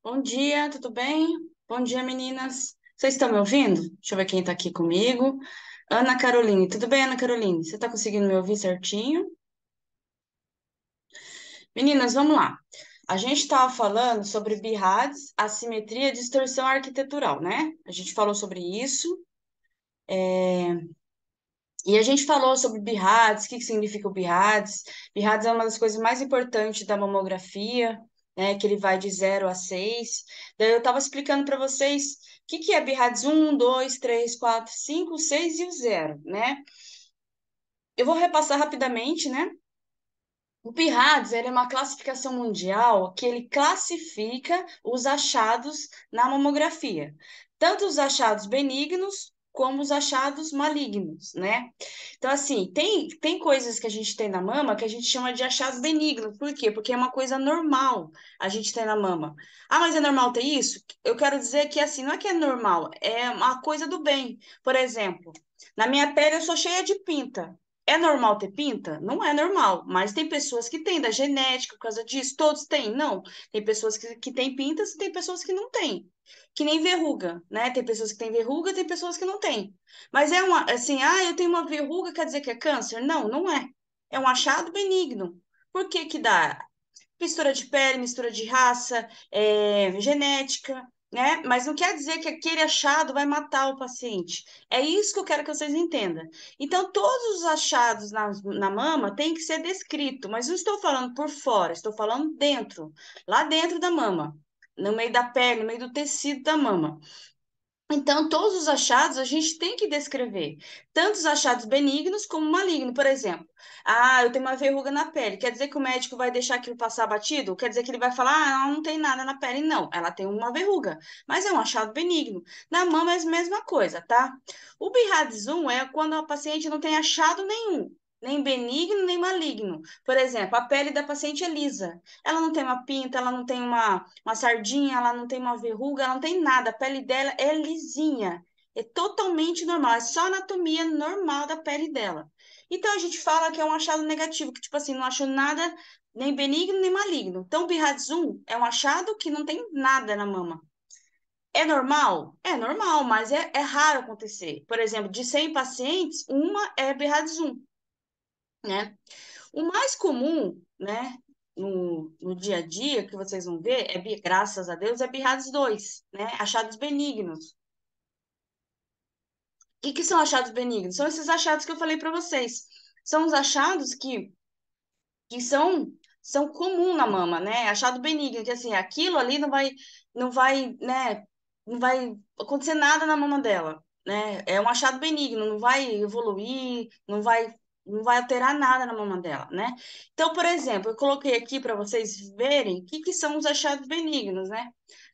Bom dia, tudo bem? Bom dia, meninas. Vocês estão me ouvindo? Deixa eu ver quem está aqui comigo. Ana Caroline, tudo bem, Ana Caroline? Você está conseguindo me ouvir certinho? Meninas, vamos lá. A gente estava falando sobre BIRADS, assimetria e distorção arquitetural, né? A gente falou sobre isso. E a gente falou sobre BIRADS, o que que significa o BIRADS. BIRADS é uma das coisas mais importantes da mamografia, né? Que ele vai de 0 a 6. Daí eu estava explicando para vocês o que que é BIRADS 1, 2, 3, 4, 5, 6 e o 0, né? Eu vou repassar rapidamente, né? O PIRADS, ele é uma classificação mundial que ele classifica os achados na mamografia, tanto os achados benignos como os achados malignos, né? Então, assim, tem coisas que a gente tem na mama que a gente chama de achado benigno. Por quê? Porque é uma coisa normal a gente ter na mama. Ah, mas é normal ter isso? Eu quero dizer que, assim, não é que é normal, é uma coisa do bem. Por exemplo, na minha pele eu sou cheia de pinta. É normal ter pinta? Não é normal, mas tem pessoas que têm da genética por causa disso. Todos têm? Não. Tem pessoas que têm pintas e tem pessoas que não têm. Que nem verruga, né? Tem pessoas que têm verruga, tem pessoas que não têm. Mas é uma, assim, eu tenho uma verruga, quer dizer que é câncer? Não, não é. É um achado benigno. Por que que dá? Mistura de pele, mistura de raça, genética, né? Mas não quer dizer que aquele achado vai matar o paciente. É isso que eu quero que vocês entendam. Então, todos os achados na mama têm que ser descrito, mas não estou falando por fora, estou falando dentro, lá dentro da mama, no meio da pele, no meio do tecido da mama. Então, todos os achados a gente tem que descrever, tanto os achados benignos como malignos. Por exemplo, eu tenho uma verruga na pele, quer dizer que o médico vai deixar aquilo passar batido? Quer dizer que ele vai falar, ela não tem nada na pele? Não, ela tem uma verruga, mas é um achado benigno. Na mama é a mesma coisa, tá? O BIRADS 1 é quando a paciente não tem achado nenhum, nem benigno, nem maligno. Por exemplo, a pele da paciente é lisa. Ela não tem uma pinta, ela não tem uma sardinha, ela não tem uma verruga, ela não tem nada. A pele dela é lisinha. É totalmente normal. É só a anatomia normal da pele dela. Então a gente fala que é um achado negativo, que tipo assim, não achou nada nem benigno nem maligno. Então o BIRADS 1 é um achado que não tem nada na mama. É normal? É normal, mas é raro acontecer. Por exemplo, de 100 pacientes, uma é BIRADS 1, né? O mais comum, né, no dia a dia, que vocês vão ver, graças a Deus, é BIRADS 2, né, achados benignos. O que são achados benignos? São esses achados que eu falei para vocês. São os achados que são comum na mama, né? Achado benigno, que assim, aquilo ali não vai, né, não vai acontecer nada na mama dela, né? É um achado benigno, não vai evoluir, não vai alterar nada na mama dela, né? Então, por exemplo, eu coloquei aqui para vocês verem o que são os achados benignos, né?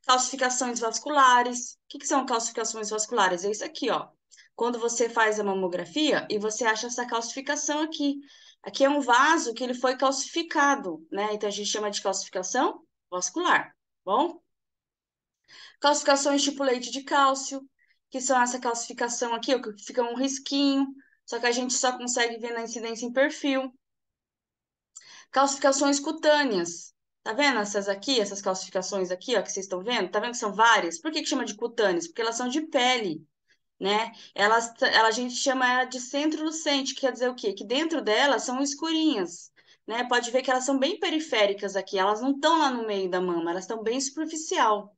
Calcificações vasculares. O que são calcificações vasculares? É isso aqui, ó. Quando você faz a mamografia e você acha essa calcificação aqui. Aqui é um vaso que ele foi calcificado, né? Então a gente chama de calcificação vascular. Bom, calcificações tipo leite de cálcio, que são essa calcificação aqui, ó, que fica um risquinho, só que a gente só consegue ver na incidência em perfil. Calcificações cutâneas. Tá vendo essas aqui, essas calcificações aqui, ó, que vocês estão vendo? Tá vendo que são várias? Por que que chama de cutâneas? Porque elas são de pele, né? A gente chama ela de centro-lucente, que quer dizer o quê? Que dentro delas são escurinhas, né? Pode ver que elas são bem periféricas aqui, elas não estão lá no meio da mama, elas estão bem superficial.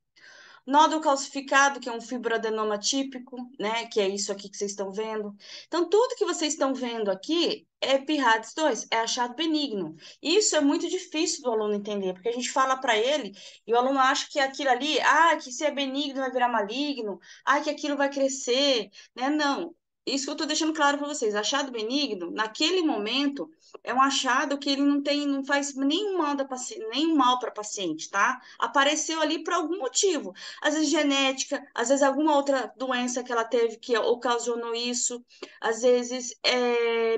Nódulo calcificado, que é um fibroadenoma típico, né? Que é isso aqui que vocês estão vendo. Então, tudo que vocês estão vendo aqui é PIRADS 2, é achado benigno. Isso é muito difícil do aluno entender, porque a gente fala para ele e o aluno acha que aquilo ali, que se é benigno vai virar maligno, que aquilo vai crescer, né? Não. Isso que eu estou deixando claro para vocês. Achado benigno, naquele momento, é um achado que ele não faz nenhum mal nenhum mal para paciente, tá? Apareceu ali por algum motivo, às vezes genética, às vezes alguma outra doença que ela teve que ocasionou isso, às vezes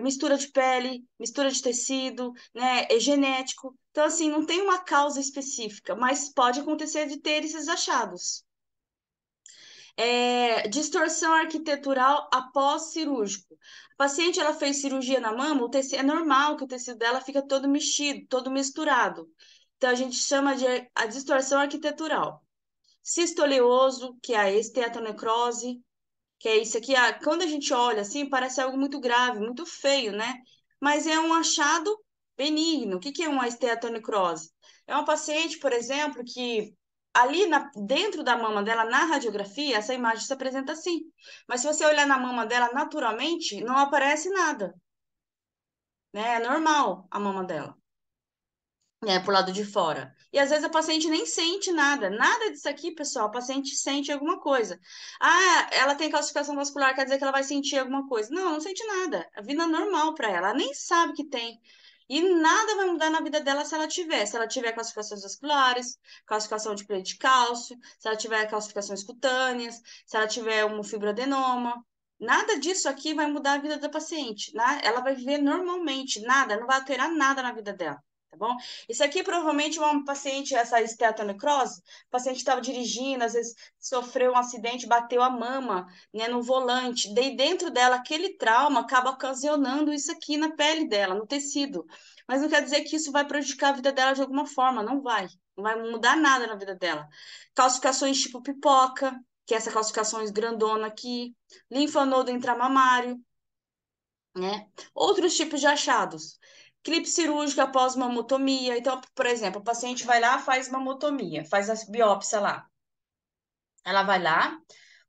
mistura de pele, mistura de tecido, né, é genético. Então, assim, não tem uma causa específica, mas pode acontecer de ter esses achados. Distorção arquitetural após cirúrgico. A paciente ela fez cirurgia na mama, é normal que o tecido dela fica todo mexido, todo misturado. Então, a gente chama de a distorção arquitetural. cisto oleoso, que é a esteatonecrose, que é isso aqui. Quando a gente olha assim, parece algo muito grave, muito feio, né? Mas é um achado benigno. O que que é uma esteatonecrose? É uma paciente, por exemplo, que ali dentro da mama dela, na radiografia, essa imagem se apresenta assim. Mas se você olhar na mama dela naturalmente, não aparece nada, né? É normal a mama dela, né, pro lado de fora. E às vezes a paciente nem sente nada. Nada disso aqui, pessoal, a paciente sente alguma coisa. Ah, ela tem calcificação vascular, quer dizer que ela vai sentir alguma coisa. Não, não sente nada. A vida é normal para ela. Ela nem sabe que tem. E nada vai mudar na vida dela se ela tiver. Se ela tiver calcificações vasculares, calcificação de pleito de cálcio, se ela tiver calcificações cutâneas, se ela tiver um fibroadenoma. Nada disso aqui vai mudar a vida da paciente, né? Ela vai viver normalmente, nada, não vai alterar nada na vida dela, tá bom? Isso aqui provavelmente uma paciente, essa esteatonecrose, o paciente estava dirigindo, às vezes sofreu um acidente, bateu a mama, né, no volante, daí dentro dela aquele trauma acaba ocasionando isso aqui na pele dela, no tecido. Mas não quer dizer que isso vai prejudicar a vida dela de alguma forma, não vai. Não vai mudar nada na vida dela. Calcificações tipo pipoca, que é essa calcificações grandona aqui, linfonodo intramamário, né? Outros tipos de achados. Clipe cirúrgico após mamotomia. Então, por exemplo, o paciente vai lá, faz mamotomia, faz a biópsia lá. Ela vai lá,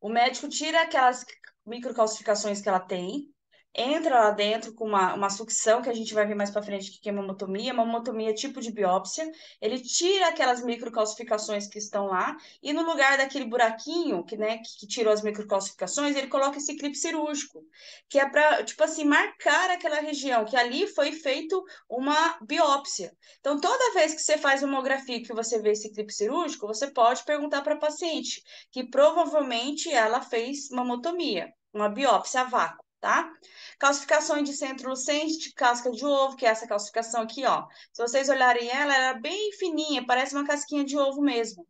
o médico tira aquelas microcalcificações que ela tem, entra lá dentro com uma sucção, que a gente vai ver mais para frente que é mamotomia. Mamotomia é tipo de biópsia. Ele tira aquelas microcalcificações que estão lá e no lugar daquele buraquinho que, né, que tirou as microcalcificações, ele coloca esse clipe cirúrgico, que é para, tipo assim, marcar aquela região, que ali foi feito uma biópsia. Então, toda vez que você faz mamografia que você vê esse clipe cirúrgico, você pode perguntar para a paciente que provavelmente ela fez mamotomia, uma biópsia a vácuo, tá? Calcificações de centro lucente de casca de ovo, que é essa calcificação aqui, ó. Se vocês olharem ela, ela é bem fininha, parece uma casquinha de ovo mesmo.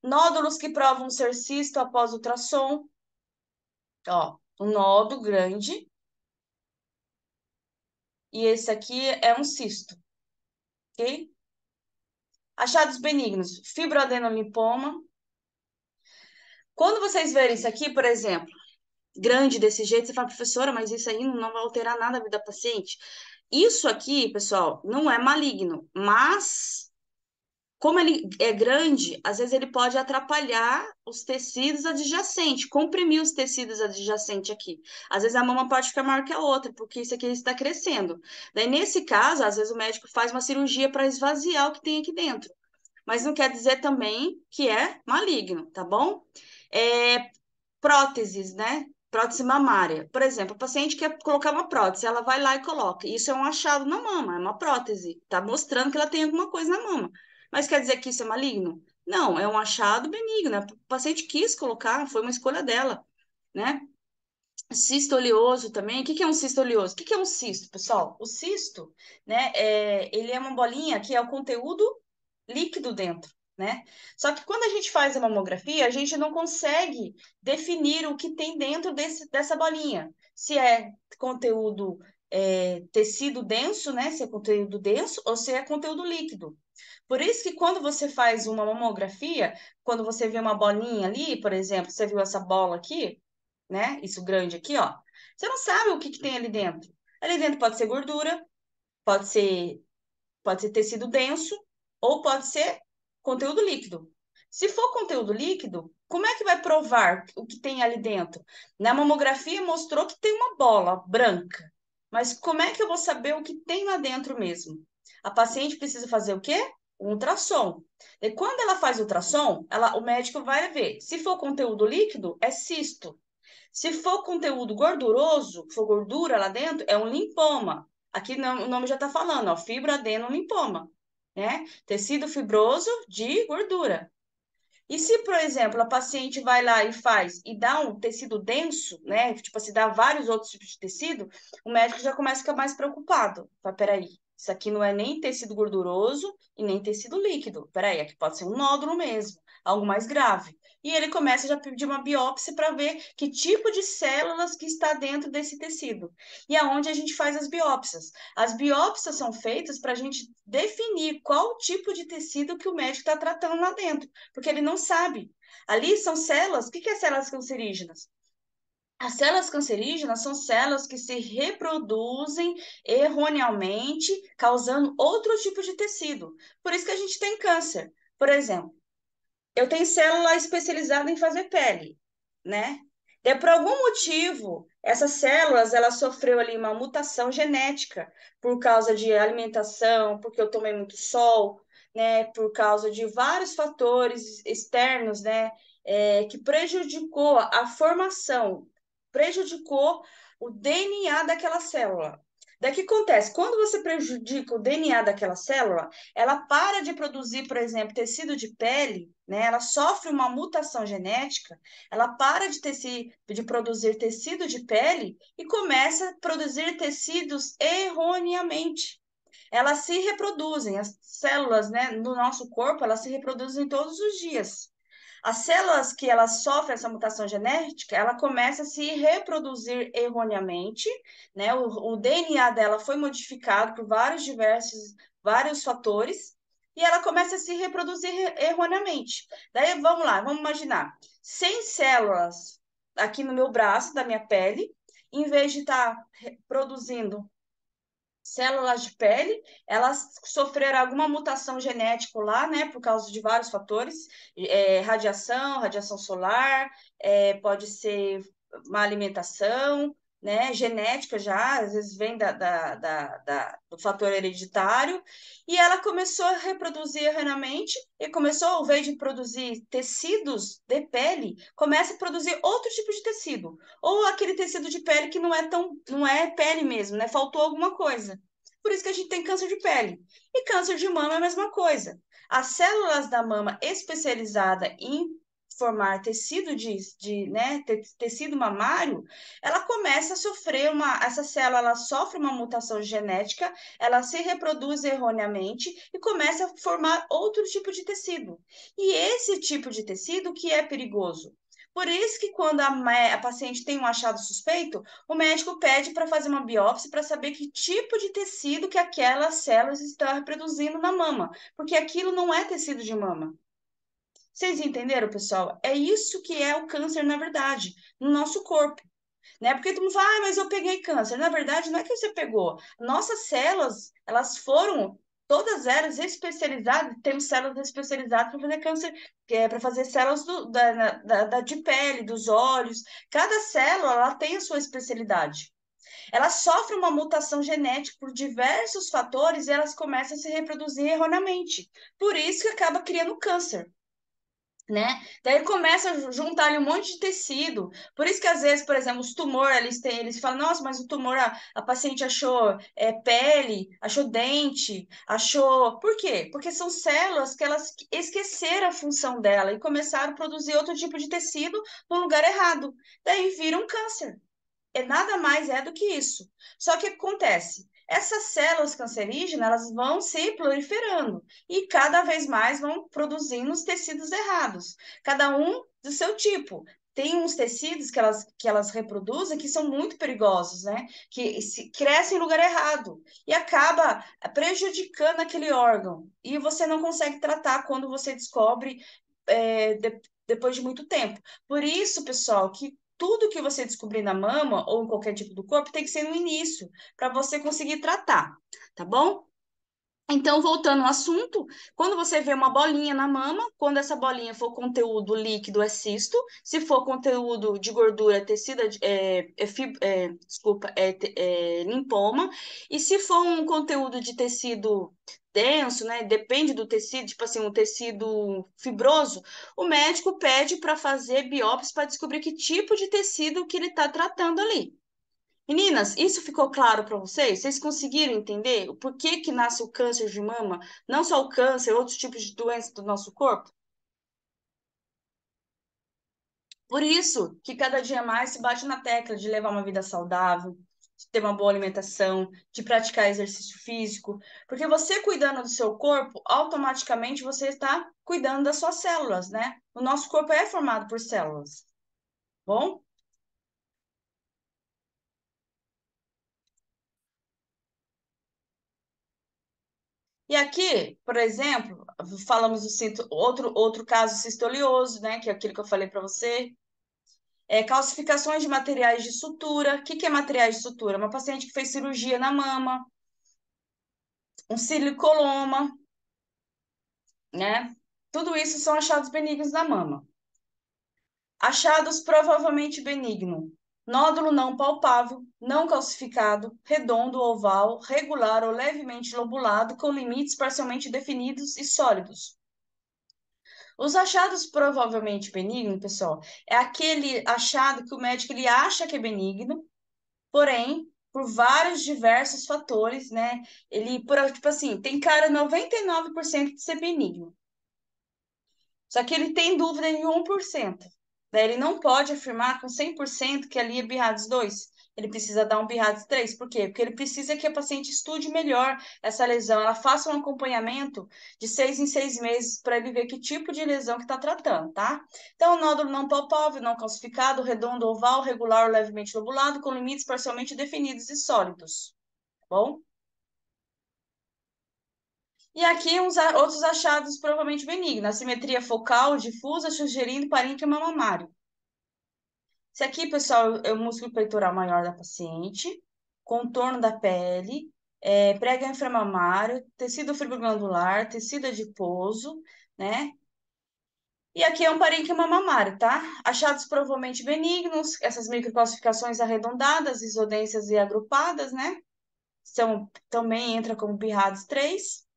Nódulos que provam ser cisto após ultrassom, ó, um nódo grande, e esse aqui é um cisto, ok? Achados benignos, fibroadenolipoma. Quando vocês verem isso aqui, por exemplo, grande desse jeito, você fala, professora, mas isso aí não vai alterar nada a vida da paciente. Isso aqui, pessoal, não é maligno, mas como ele é grande, às vezes ele pode atrapalhar os tecidos adjacentes, comprimir os tecidos adjacentes aqui. Às vezes a mama pode ficar maior que a outra, porque isso aqui está crescendo. Daí, nesse caso, às vezes o médico faz uma cirurgia para esvaziar o que tem aqui dentro. Mas não quer dizer também que é maligno, tá bom? É, próteses, né? Prótese mamária. Por exemplo, a paciente quer colocar uma prótese, ela vai lá e coloca. Isso é um achado na mama, é uma prótese. Tá mostrando que ela tem alguma coisa na mama. Mas quer dizer que isso é maligno? Não, é um achado benigno, né? O paciente quis colocar, foi uma escolha dela, né? Cisto oleoso também. O que que é um cisto oleoso? O que que é um cisto, pessoal? O cisto, né, ele é uma bolinha que é o conteúdo líquido dentro, né? Só que quando a gente faz a mamografia, a gente não consegue definir o que tem dentro dessa bolinha. Se é conteúdo, tecido denso, né? Se é conteúdo denso ou se é conteúdo líquido. Por isso que quando você faz uma mamografia, quando você vê uma bolinha ali, por exemplo, você viu essa bola aqui, né? Isso grande aqui, ó. Você não sabe o que que tem ali dentro. Ali dentro pode ser gordura, pode ser tecido denso ou pode ser conteúdo líquido. Se for conteúdo líquido, como é que vai provar o que tem ali dentro? Na mamografia mostrou que tem uma bola branca, mas como é que eu vou saber o que tem lá dentro mesmo? A paciente precisa fazer o quê? Um ultrassom. E quando ela faz ultrassom, o médico vai ver. Se for conteúdo líquido, é cisto. Se for conteúdo gorduroso, for gordura lá dentro, é um linfoma. Aqui o nome já está falando, ó, fibroadenolimpoma, né? Tecido fibroso de gordura. E se, por exemplo, a paciente vai lá e faz e dá um tecido denso, né? Tipo assim, dá vários outros tipos de tecido, o médico já começa a ficar mais preocupado. Fala, peraí, isso aqui não é nem tecido gorduroso e nem tecido líquido. Peraí, aqui pode ser um nódulo mesmo, algo mais grave. E ele começa já a pedir uma biópsia para ver que tipo de células que está dentro desse tecido. E aonde a gente faz as biópsias. As biópsias são feitas para a gente definir qual tipo de tecido que o médico está tratando lá dentro, porque ele não sabe. Ali são células. O que que é células cancerígenas? As células cancerígenas são células que se reproduzem erroneamente, causando outro tipo de tecido. Por isso que a gente tem câncer. Por exemplo, eu tenho célula especializada em fazer pele, né? E por algum motivo, essas células, ela sofreu ali uma mutação genética por causa de alimentação, porque eu tomei muito sol, né? Por causa de vários fatores externos, né? Que prejudicou a formação, prejudicou o DNA daquela célula. Daí o que acontece? Quando você prejudica o DNA daquela célula, ela para de produzir, por exemplo, tecido de pele, né? Ela sofre uma mutação genética, ela para de produzir tecido de pele e começa a produzir tecidos erroneamente. Elas se reproduzem, as células, né, no nosso corpo, elas se reproduzem todos os dias. As células que elas sofrem essa mutação genética, ela começa a se reproduzir erroneamente, né? O DNA dela foi modificado por vários fatores, e ela começa a se reproduzir erroneamente. Daí, vamos lá, vamos imaginar, 100 células aqui no meu braço, da minha pele, em vez de estar produzindo células de pele, elas sofreram alguma mutação genética lá, né, por causa de vários fatores, radiação solar, pode ser má alimentação, né, genética já, às vezes vem do fator hereditário, e ela começou a reproduzir erroneamente, e começou, ao invés de produzir tecidos de pele, começa a produzir outro tipo de tecido, ou aquele tecido de pele que não é pele mesmo, né, faltou alguma coisa. Por isso que a gente tem câncer de pele. E câncer de mama é a mesma coisa. As células da mama especializada em formar tecido né, tecido mamário, ela começa a sofrer essa célula, ela sofre uma mutação genética, ela se reproduz erroneamente e começa a formar outro tipo de tecido. E esse tipo de tecido que é perigoso. Por isso que quando a paciente tem um achado suspeito, o médico pede para fazer uma biópsia para saber que tipo de tecido que aquelas células estão reproduzindo na mama, porque aquilo não é tecido de mama. Vocês entenderam, pessoal? É isso que é o câncer, na verdade, no nosso corpo, né? Porque todo mundo fala, mas eu peguei câncer. Na verdade, não é que você pegou. Nossas células, elas foram, todas elas especializadas, temos células especializadas para fazer câncer, que é para fazer células de pele, dos olhos. Cada célula, ela tem a sua especialidade. Ela sofre uma mutação genética por diversos fatores e elas começam a se reproduzir erroneamente. Por isso que acaba criando câncer, né? Daí começa a juntar ali um monte de tecido. Por isso que às vezes, por exemplo, os tumores, eles falam, nossa, mas o tumor, a paciente achou pele, achou dente, achou... Por quê? Porque são células que elas esqueceram a função dela e começaram a produzir outro tipo de tecido no lugar errado. Daí vira um câncer. Nada mais é do que isso. Só que o que acontece? Essas células cancerígenas, elas vão se proliferando e cada vez mais vão produzindo os tecidos errados, cada um do seu tipo. Tem uns tecidos que elas reproduzem que são muito perigosos, né? Que crescem em lugar errado e acaba prejudicando aquele órgão. E você não consegue tratar quando você descobre depois de muito tempo. Por isso, pessoal, que tudo que você descobrir na mama ou em qualquer tipo do corpo tem que ser no início, para você conseguir tratar, tá bom? Então, voltando ao assunto, quando você vê uma bolinha na mama, quando essa bolinha for conteúdo líquido, é cisto, se for conteúdo de gordura, é tecido, desculpa, linfoma, e se for um conteúdo de tecido denso, né, depende do tecido, tipo assim, um tecido fibroso, o médico pede para fazer biópsia para descobrir que tipo de tecido que ele está tratando ali. Meninas, isso ficou claro para vocês? Vocês conseguiram entender o porquê que nasce o câncer de mama? Não só o câncer, outros tipos de doenças do nosso corpo? Por isso que cada dia mais se bate na tecla de levar uma vida saudável, de ter uma boa alimentação, de praticar exercício físico, porque você cuidando do seu corpo, automaticamente você está cuidando das suas células, né? O nosso corpo é formado por células, bom? E aqui, por exemplo, falamos do outro caso cistolioso, né? Que é aquilo que eu falei para você. Calcificações de materiais de sutura. O que que é materiais de sutura? Uma paciente que fez cirurgia na mama, um silicoloma, né? Tudo isso são achados benignos da mama. Achados provavelmente benigno. Nódulo não palpável, não calcificado, redondo, oval, regular ou levemente lobulado, com limites parcialmente definidos e sólidos. Os achados provavelmente benignos, pessoal, é aquele achado que o médico ele acha que é benigno, porém, por vários diversos fatores, né? Tipo assim, tem cara 99% de ser benigno. Só que ele tem dúvida em 1%. Daí ele não pode afirmar com 100% que ali é BIRADS 2. Ele precisa dar um BIRADS 3. Por quê? Porque ele precisa que a paciente estude melhor essa lesão. Ela faça um acompanhamento de 6 em 6 meses para ele ver que tipo de lesão que está tratando, tá? Então, nódulo não palpável, não calcificado, redondo, oval, regular ou levemente lobulado, com limites parcialmente definidos e sólidos. Tá bom? E aqui outros achados provavelmente benignos. Assimetria focal difusa, sugerindo parênquima mamário. Esse aqui, pessoal, é o músculo peitoral maior da paciente, contorno da pele, prega inframamário, tecido fibroglandular, tecido adiposo, né? E aqui é um parênquima mamário, tá? Achados provavelmente benignos, essas microcalcificações arredondadas, isodências e agrupadas, né? Também entra como BIRADS 3.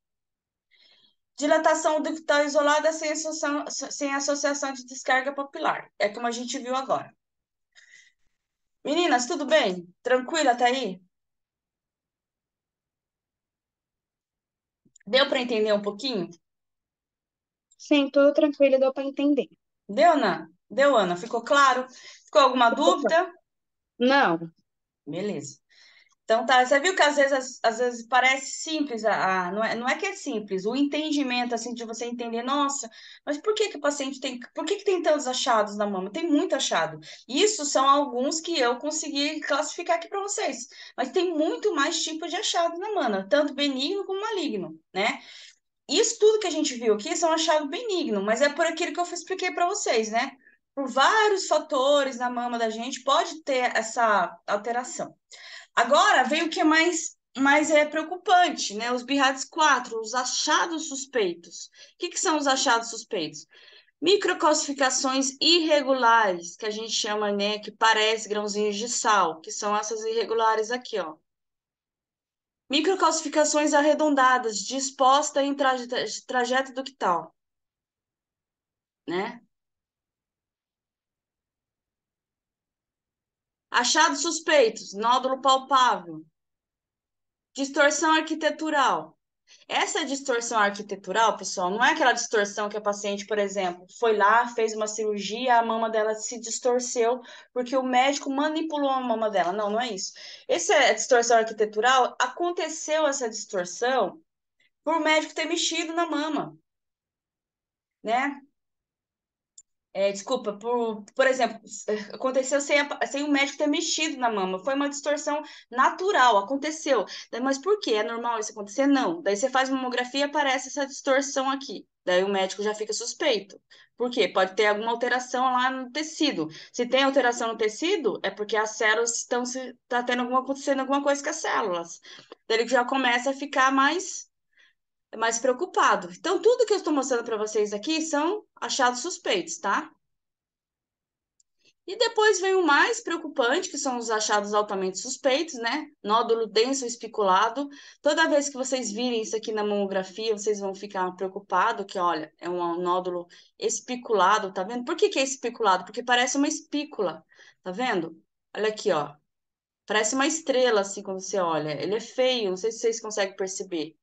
Dilatação ductal isolada sem associação de descarga papilar. É como a gente viu agora. Meninas, tudo bem? Tranquilo até aí? Deu para entender um pouquinho? Sim, tudo tranquilo, deu para entender. Deu, Ana? Deu, Ana? Ficou claro? Ficou alguma dúvida? Não, Beleza. Então tá, você viu que às vezes parece simples, não é que é simples, o entendimento, assim, de você entender, nossa, mas por que que o paciente tem, por que que tem tantos achados na mama? Tem muito achado. Isso são alguns que eu consegui classificar aqui para vocês, mas tem muito mais tipos de achado na mama, tanto benigno como maligno, né? Isso tudo que a gente viu aqui são achados benignos, mas é por aquilo que eu expliquei para vocês, né? Por vários fatores na mama da gente pode ter essa alteração. Agora vem o que é mais preocupante, né? Os BIRADS 4, os achados suspeitos. O que são os achados suspeitos? Microcalcificações irregulares, que a gente chama, né, que parece grãozinhos de sal, que são essas irregulares aqui, ó. Microcalcificações arredondadas, disposta em trajeto ductal, né? Achados suspeitos, nódulo palpável, distorção arquitetural. Essa distorção arquitetural, pessoal, não é aquela distorção que a paciente, por exemplo, foi lá, fez uma cirurgia, a mama dela se distorceu porque o médico manipulou a mama dela. Não, não é isso. Essa distorção arquitetural, aconteceu essa distorção por o médico ter mexido na mama, né? Desculpa, por exemplo, aconteceu sem o médico ter mexido na mama. Foi uma distorção natural, aconteceu. Mas por quê? É normal isso acontecer? Não. Daí você faz mamografia e aparece essa distorção aqui. Daí o médico já fica suspeito. Por quê? Pode ter alguma alteração lá no tecido. Se tem alteração no tecido, é porque as células tá tendo acontecendo alguma coisa com as células. Daí ele já começa a ficar mais preocupado. Então, tudo que eu estou mostrando para vocês aqui são achados suspeitos, tá? E depois vem o mais preocupante, que são os achados altamente suspeitos, né? Nódulo denso espiculado. Toda vez que vocês virem isso aqui na mamografia, vocês vão ficar preocupados que, olha, é um nódulo espiculado, tá vendo? Por que que é espiculado? Porque parece uma espícula, tá vendo? Olha aqui, ó. Parece uma estrela, assim, quando você olha. Ele é feio, não sei se vocês conseguem perceber.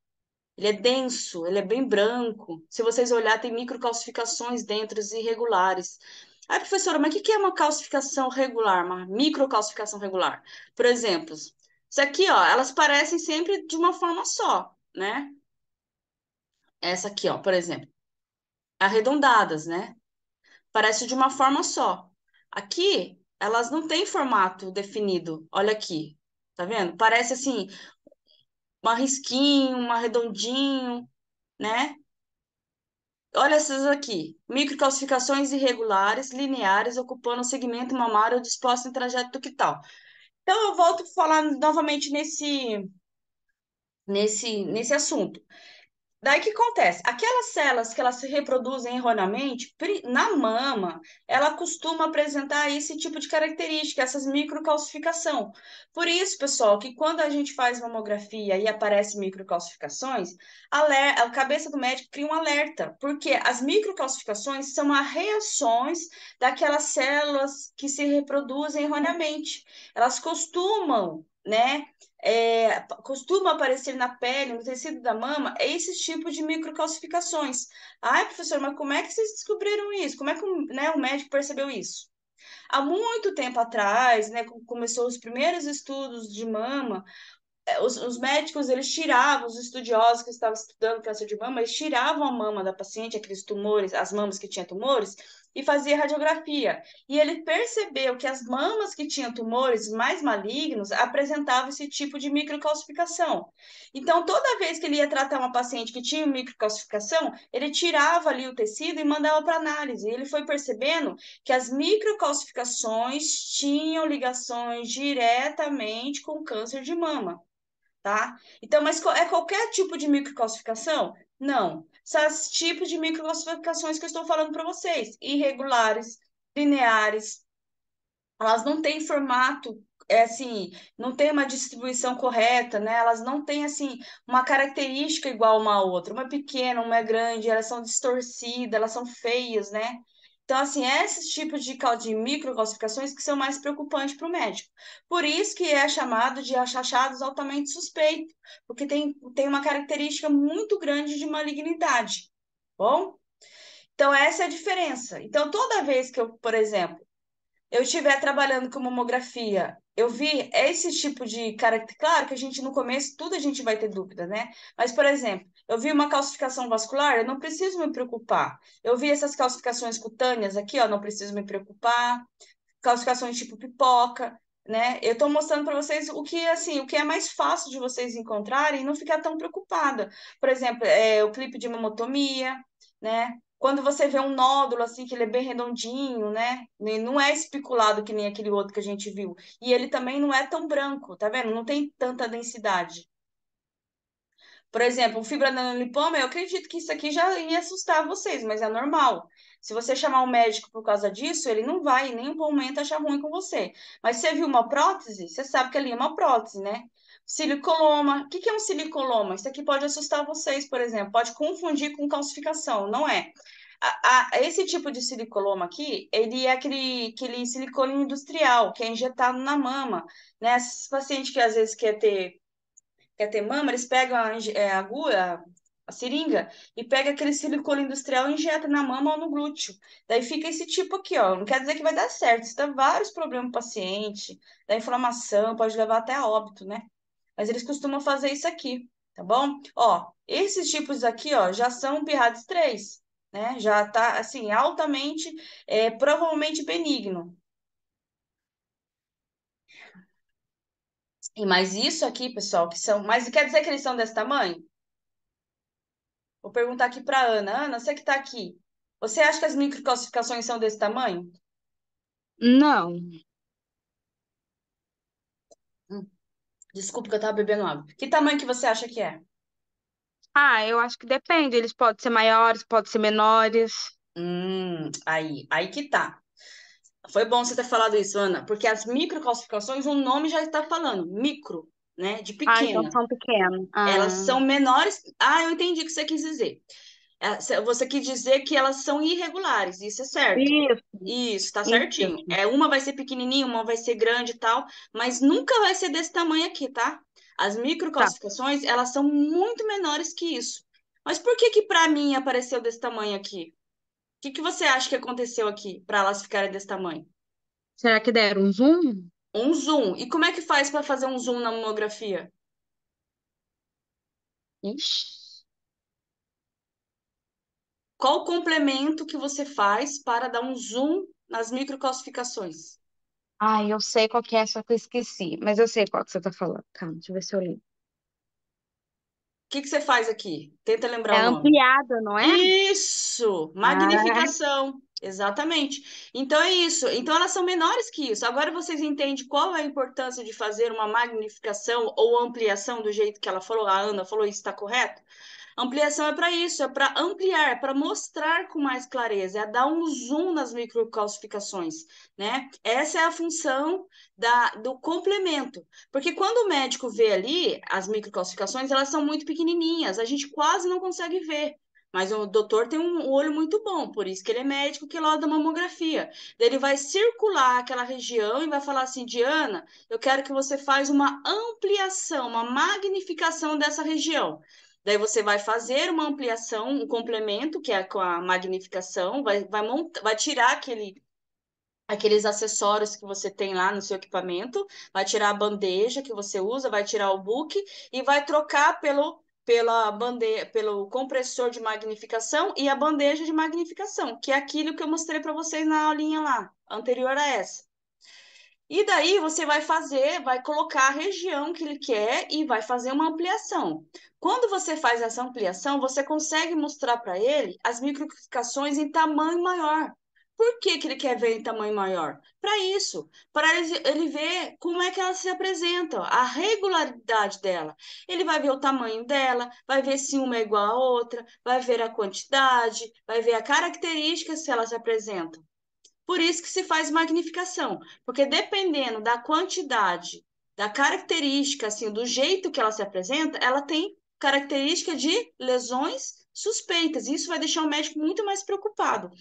Ele é denso, ele é bem branco. Se vocês olhar, tem microcalcificações dentro irregulares. Professora, mas o que é uma calcificação regular, uma microcalcificação regular? Por exemplo, Isso aqui, ó, elas parecem sempre de uma forma só, né? Essa aqui, ó, por exemplo, arredondadas, né? Parece de uma forma só. Aqui, elas não têm formato definido. Olha aqui, tá vendo? Parece assim, uma risquinho, uma redondinho, né? Olha essas aqui. Microcalcificações irregulares, lineares, ocupando o segmento mamário disposto em trajeto ductal. Então, eu volto a falar novamente nesse assunto. Daí que acontece? Aquelas células que elas se reproduzem erroneamente, na mama, ela costuma apresentar esse tipo de característica, essas microcalcificação. Por isso, pessoal, que quando a gente faz mamografia e aparece microcalcificações, a cabeça do médico cria um alerta, porque as microcalcificações são as reações daquelas células que se reproduzem erroneamente. Elas costumam, né? Costuma aparecer na pele, no tecido da mama, esses tipos de microcalcificações. Ai, professor, mas como é que vocês descobriram isso? Como é que né, o médico percebeu isso? Há muito tempo atrás, né, começou os primeiros estudos de mama, os médicos, eles tiravam, os estudiosos que estavam estudando câncer de mama, eles tiravam a mama da paciente, aqueles tumores, as mamas que tinham tumores, e fazia radiografia. E ele percebeu que as mamas que tinham tumores mais malignos apresentavam esse tipo de microcalcificação. Então, toda vez que ele ia tratar uma paciente que tinha microcalcificação, ele tirava ali o tecido e mandava para análise. E ele foi percebendo que as microcalcificações tinham ligações diretamente com câncer de mama, tá? Então, mas é qualquer tipo de microcalcificação? Não. São os tipos de microcalcificações que eu estou falando para vocês. Irregulares, lineares, elas não têm formato, assim, não tem uma distribuição correta, né? Elas não têm, assim, uma característica igual uma a outra. Uma é pequena, uma é grande, elas são distorcidas, elas são feias, né? Então, assim, esses tipos de microcalcificações que são mais preocupantes para o médico. Por isso que é chamado de achados altamente suspeitos, porque tem uma característica muito grande de malignidade. Bom? Então, essa é a diferença. Então, toda vez que eu, por exemplo, eu estiver trabalhando com mamografia, eu vi esse tipo de característica. Claro que a gente, no começo, tudo a gente vai ter dúvida, né? Mas, por exemplo, eu vi uma calcificação vascular, eu não preciso me preocupar. Eu vi essas calcificações cutâneas aqui, ó, não preciso me preocupar. Calcificações tipo pipoca, né? Eu estou mostrando para vocês o que, assim, o que é mais fácil de vocês encontrarem e não ficar tão preocupada. Por exemplo, o clipe de mamotomia, né? Quando você vê um nódulo assim, que ele é bem redondinho, né? Não é espiculado que nem aquele outro que a gente viu. E ele também não é tão branco, tá vendo? Não tem tanta densidade. Por exemplo, o fibroadenolipoma, eu acredito que isso aqui já ia assustar vocês, mas é normal. Se você chamar um médico por causa disso, ele não vai em nenhum momento achar ruim com você. Mas você viu uma prótese? Você sabe que ali é uma prótese, né? Silicoloma. O que que é um silicoloma? Isso aqui pode assustar vocês, por exemplo. Pode confundir com calcificação, não é? Esse tipo de silicoloma aqui, ele é aquele silicone industrial, que é injetado na mama, né? Esses pacientes que às vezes quer ter mama, eles pegam a agulha, a seringa, e pega aquele silicone industrial e injeta na mama ou no glúteo. Daí fica esse tipo aqui, ó. Não quer dizer que vai dar certo. Isso dá vários problemas pro paciente, dá inflamação, pode levar até a óbito, né? Mas eles costumam fazer isso aqui, tá bom? Ó, esses tipos aqui, ó, já são PIRADS 3, né? Já tá, assim, altamente, provavelmente benigno. E mas isso aqui, pessoal, que são. Mas quer dizer que eles são desse tamanho? Vou perguntar aqui para Ana. Ana, você que está aqui. Você acha que as microcalcificações são desse tamanho? Não. Hum, Desculpa que eu estava bebendo água. Que tamanho que você acha que é? Ah, eu acho que depende. Eles podem ser maiores, podem ser menores. Aí que tá. Foi bom você ter falado isso, Ana, porque as microcalcificações, o nome já está falando, micro, né, de Ah, então pequena. são pequenos. Elas Ah, são menores. Ah, eu entendi o que você quis dizer. Você quis dizer que elas são irregulares, isso é certo. isso, Isso, tá certinho. isso. Uma vai ser pequenininha, uma vai ser grande e tal, mas nunca vai ser desse tamanho aqui, tá? As Tá. microcalcificações, elas são muito menores que isso. Mas por que que para mim apareceu desse tamanho aqui? O que que você acha que aconteceu aqui para elas ficarem desse tamanho? Será que deram um zoom? Um zoom. E como é que faz para fazer um zoom na mamografia? Ixi. Qual o complemento que você faz para dar um zoom nas microcalcificações? O Ai, eu sei qual que é, só que eu esqueci. Mas eu sei qual que você tá falando. Calma, deixa eu ver se eu lembro. que você faz aqui? Tenta lembrar É o nome. ampliado, não é? Isso, Ah, magnificação. Exatamente. Então é isso. Então elas são menores que isso. Agora vocês entendem qual é a importância de fazer uma magnificação ou ampliação do jeito que ela falou, a Ana falou, isso está correto? Ampliação é para isso, é para ampliar, é para mostrar com mais clareza, é dar um zoom nas microcalcificações, né? Essa é a função do complemento. Porque quando o médico vê ali as microcalcificações, elas são muito pequenininhas, a gente quase não consegue ver. Mas o doutor tem um olho muito bom, por isso que ele é médico que lauda mamografia. Daí ele vai circular aquela região e vai falar assim, Diana, eu quero que você faça uma ampliação, uma magnificação dessa região. Daí você vai fazer uma ampliação, um complemento, que é com a magnificação, vai tirar aqueles acessórios que você tem lá no seu equipamento, vai tirar a bandeja que você usa, vai tirar o book e vai trocar pelo compressor de magnificação e a bandeja de magnificação, que é aquilo que eu mostrei para vocês na aulinha lá, anterior a essa. E daí você vai fazer, vai colocar a região que ele quer e vai fazer uma ampliação. Quando você faz essa ampliação, você consegue mostrar para ele as microficações em tamanho maior. Por que que ele quer ver em tamanho maior? Para isso, para ele ver como é que elas se apresentam, a regularidade dela. Ele vai ver o tamanho dela, vai ver se uma é igual à outra, vai ver a quantidade, vai ver a característica se elas se apresentam. Por isso que se faz magnificação, porque dependendo da quantidade, da característica, assim, do jeito que ela se apresenta, ela tem característica de lesões suspeitas. Isso vai deixar o médico muito mais preocupado.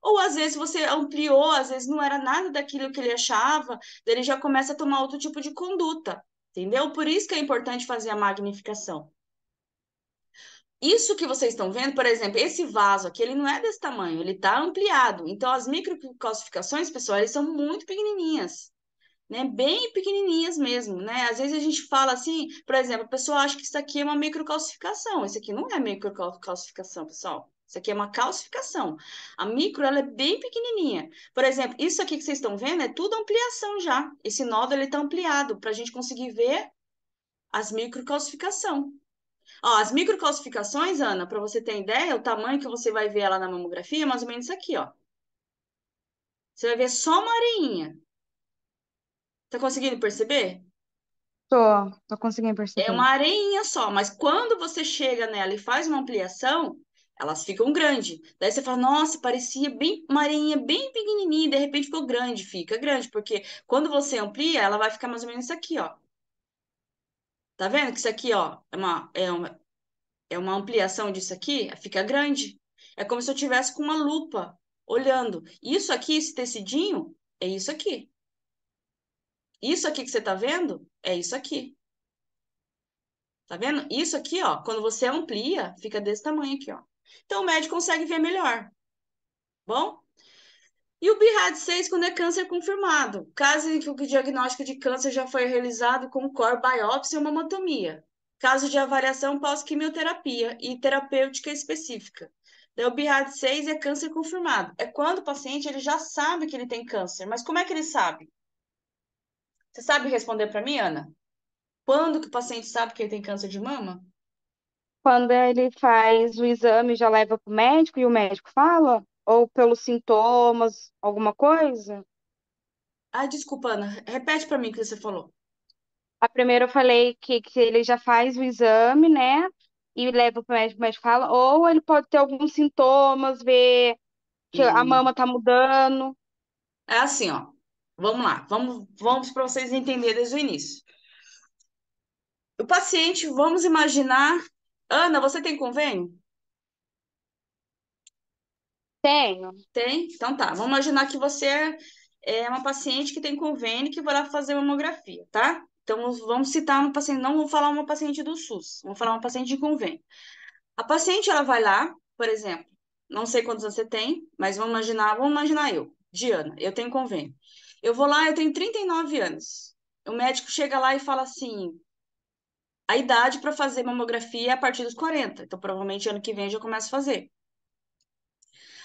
Ou às vezes você ampliou, às vezes não era nada daquilo que ele achava, daí ele já começa a tomar outro tipo de conduta, entendeu? Por isso que é importante fazer a magnificação. Isso que vocês estão vendo, por exemplo, esse vaso aqui, ele não é desse tamanho, ele está ampliado. Então, as microcalcificações, pessoal, elas são muito pequenininhas, né? Bem pequenininhas mesmo, né? Às vezes a gente fala assim, por exemplo, a pessoa acha que isso aqui é uma microcalcificação. Isso aqui não é microcalcificação, pessoal. Isso aqui é uma calcificação. A micro, ela é bem pequenininha. Por exemplo, isso aqui que vocês estão vendo é tudo ampliação já. Esse nódulo, ele está ampliado para a gente conseguir ver as microcalcificação. Ó, as microcalcificações, Ana, para você ter ideia, o tamanho que você vai ver ela na mamografia é mais ou menos isso aqui, ó. Você vai ver só uma areinha. Tá conseguindo perceber? tô conseguindo É perceber. uma areinha só, mas quando você chega nela e faz uma ampliação, elas ficam grandes. Daí você fala, nossa, parecia bem uma areinha bem pequenininha, e de repente ficou grande. Fica grande, porque quando você amplia, ela vai ficar mais ou menos isso aqui, ó. Tá vendo que isso aqui, ó, é uma ampliação disso aqui, fica grande. É como se eu tivesse com uma lupa olhando. Isso aqui, esse tecidinho, é isso aqui. Isso aqui que você tá vendo, é isso aqui. Tá vendo? Isso aqui, ó, quando você amplia, fica desse tamanho aqui, ó. Então o médico consegue ver melhor, bom? E o BIRAD6 quando é câncer confirmado, caso em que o diagnóstico de câncer já foi realizado com core biópsia ou mamotomia, caso de avaliação pós-quimioterapia e terapêutica específica. Daí o BIRAD6 é câncer confirmado. É quando o paciente ele já sabe que ele tem câncer. Mas como é que ele sabe? Você sabe responder para mim, Ana? Quando que o paciente sabe que ele tem câncer de mama? Quando ele faz o exame, já leva pro médico e o médico fala? Ou pelos sintomas, alguma coisa? Ah, desculpa, Ana. Repete para mim o que você falou. A primeira eu falei que ele já faz o exame, né? E leva pro médico, o médico fala, ou ele pode ter alguns sintomas, ver que a E mama tá mudando. é assim, ó. Vamos lá. Vamos para vocês entenderem desde o início. O paciente, vamos imaginar. Ana, você tem convênio? Tenho. Tem? Então tá. Vamos imaginar que você é uma paciente que tem convênio que vai lá fazer mamografia, tá? Então vamos citar uma paciente, não vou falar uma paciente do SUS, vamos falar uma paciente de convênio. A paciente ela vai lá, por exemplo, não sei quantos anos você tem, mas vamos imaginar eu, Diana, eu tenho convênio. Eu vou lá, eu tenho 39 anos. O médico chega lá e fala assim: a idade para fazer mamografia é a partir dos 40. Então, provavelmente ano que vem eu já começo a fazer.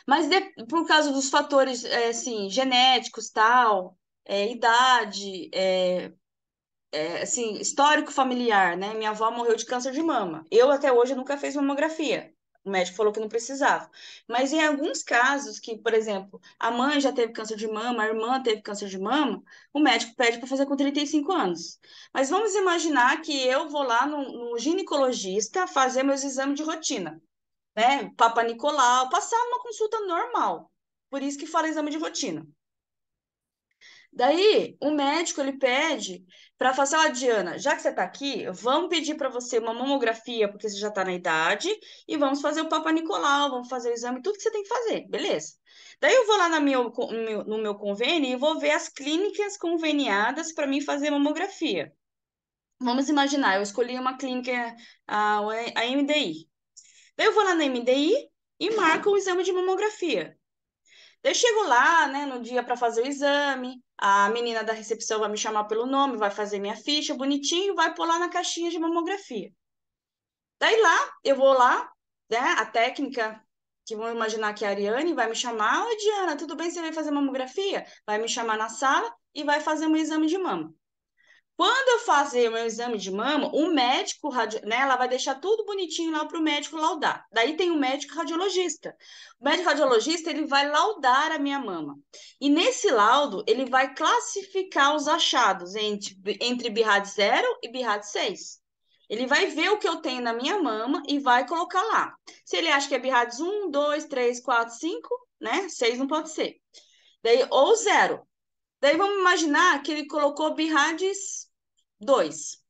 Mas por causa dos fatores, assim, genéticos, tal, idade, assim, histórico familiar, né? Minha avó morreu de câncer de mama. Eu até hoje nunca fiz mamografia. O médico falou que não precisava. Mas em alguns casos que, por exemplo, a mãe já teve câncer de mama, a irmã teve câncer de mama, o médico pede para fazer com 35 anos. Mas vamos imaginar que eu vou lá no ginecologista fazer meus exames de rotina, né? Papa Nicolau, passar uma consulta normal. Por isso que fala exame de rotina. Daí, o médico ele pede para fazer, ó, Diana, já que você está aqui, vamos pedir para você uma mamografia, porque você já está na idade, e vamos fazer o Papa Nicolau, vamos fazer o exame, tudo que você tem que fazer, beleza. Daí eu vou lá no meu convênio e vou ver as clínicas conveniadas para mim fazer mamografia. Vamos imaginar, eu escolhi uma clínica, a MDI. Daí eu vou lá na MDI e marco o exame de mamografia. Daí eu chego lá, né, no dia para fazer o exame, a menina da recepção vai me chamar pelo nome, vai fazer minha ficha bonitinho, vai pôr lá na caixinha de mamografia. Daí lá, eu vou lá, né, a técnica, que vão imaginar que é a Ariane, vai me chamar: oi, Diana, tudo bem? Você vai fazer mamografia? Vai me chamar na sala e vai fazer um exame de mama. Quando eu fazer o meu exame de mama, o médico, né, ela vai deixar tudo bonitinho lá para o médico laudar. Daí tem o médico radiologista. O médico radiologista, ele vai laudar a minha mama. E nesse laudo, ele vai classificar os achados entre BIRAD 0 e BIRAD 6. Ele vai ver o que eu tenho na minha mama e vai colocar lá. Se ele acha que é BIRADS 1, 2, 3, 4, 5, né? 6 não pode ser. Daí, ou 0. Daí vamos imaginar que ele colocou BIRADS 2.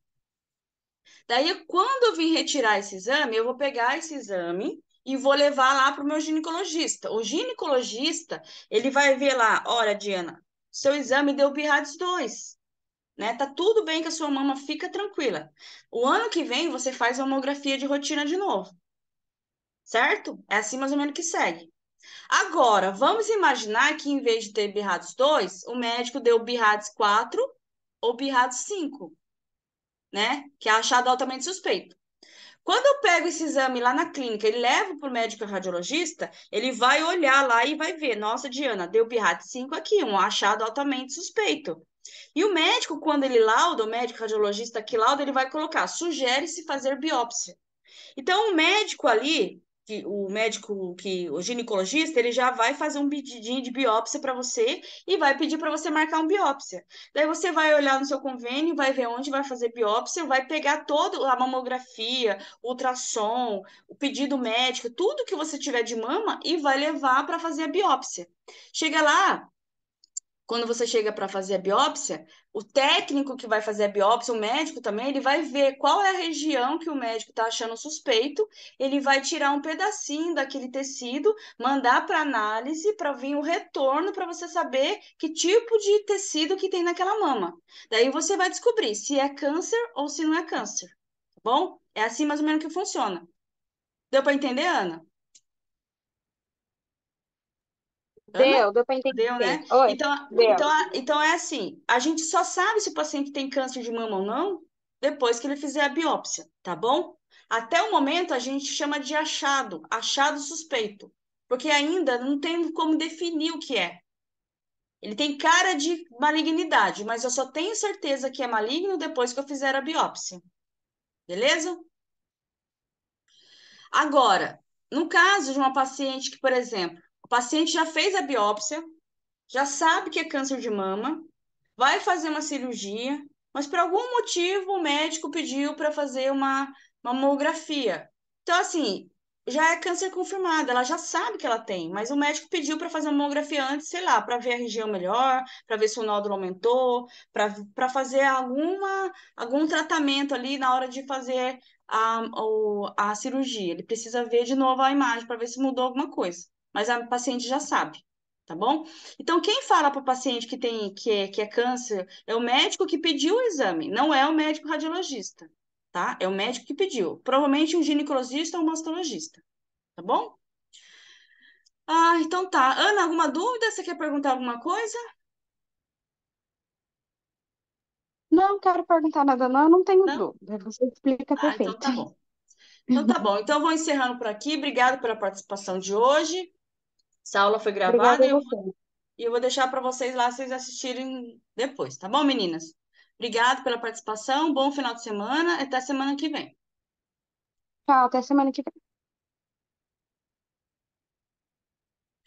Daí, quando eu vim retirar esse exame, eu vou pegar esse exame e vou levar lá para o meu ginecologista. O ginecologista, ele vai ver lá: olha, Diana, seu exame deu BIRADS 2, né? Tá tudo bem que a sua mama fica tranquila. O ano que vem você faz mamografia de rotina de novo, certo? É assim mais ou menos que segue. Agora, vamos imaginar que em vez de ter BIRADS 2, o médico deu BIRADS 4 ou BIRADS 5, né? Que é achado altamente suspeito. Quando eu pego esse exame lá na clínica e levo para o médico radiologista, ele vai olhar lá e vai ver: nossa, Diana, deu BIRAT 5 aqui, um achado altamente suspeito. E o médico, quando ele lauda, o médico radiologista que lauda, ele vai colocar: sugere-se fazer biópsia. Então, o médico ali, o ginecologista, ele já vai fazer um pedidinho de biópsia para você e vai pedir para você marcar uma biópsia. Daí você vai olhar no seu convênio, vai ver onde vai fazer biópsia, vai pegar toda a mamografia, ultrassom, o pedido médico, tudo que você tiver de mama e vai levar para fazer a biópsia. Chega lá, quando você chega para fazer a biópsia, o técnico que vai fazer a biópsia, o médico também, ele vai ver qual é a região que o médico está achando suspeito, ele vai tirar um pedacinho daquele tecido, mandar para análise para vir o retorno para você saber que tipo de tecido que tem naquela mama. Daí você vai descobrir se é câncer ou se não é câncer, tá bom? É assim mais ou menos que funciona. Deu para entender, Ana? Ana? Deu para entender Deu, bem. né? Oi, Então, deu. então é assim, a gente só sabe se o paciente tem câncer de mama ou não depois que ele fizer a biópsia, tá bom? Até o momento a gente chama de achado, achado suspeito, porque ainda não tem como definir o que é. Ele tem cara de malignidade, mas eu só tenho certeza que é maligno depois que eu fizer a biópsia, beleza? Agora, no caso de uma paciente que, por exemplo, o paciente já fez a biópsia, já sabe que é câncer de mama, vai fazer uma cirurgia, mas por algum motivo o médico pediu para fazer uma mamografia. Então, assim, já é câncer confirmado, ela já sabe que ela tem, mas o médico pediu para fazer uma mamografia antes, sei lá, para ver a região melhor, para ver se o nódulo aumentou, para fazer algum tratamento ali na hora de fazer a cirurgia. Ele precisa ver de novo a imagem para ver se mudou alguma coisa, mas a paciente já sabe. Tá bom? Então, quem fala para o paciente que é câncer é o médico que pediu o exame, não é o médico radiologista, tá? É o médico que pediu. Provavelmente um ginecologista ou um mastologista, tá bom? Ah, então tá. Ana, alguma dúvida? Você quer perguntar alguma coisa? Não quero perguntar nada, não, eu não tenho Não? dúvida. Você explica Ah, então perfeito. tá bom. Então tá bom. Então eu vou encerrando por aqui. Obrigada pela participação de hoje. Essa aula foi gravada Obrigada e a você. eu vou deixar para vocês lá, vocês assistirem depois, tá bom, meninas? Obrigada pela participação. Bom final de semana. Até semana que vem. Tchau, até semana que vem.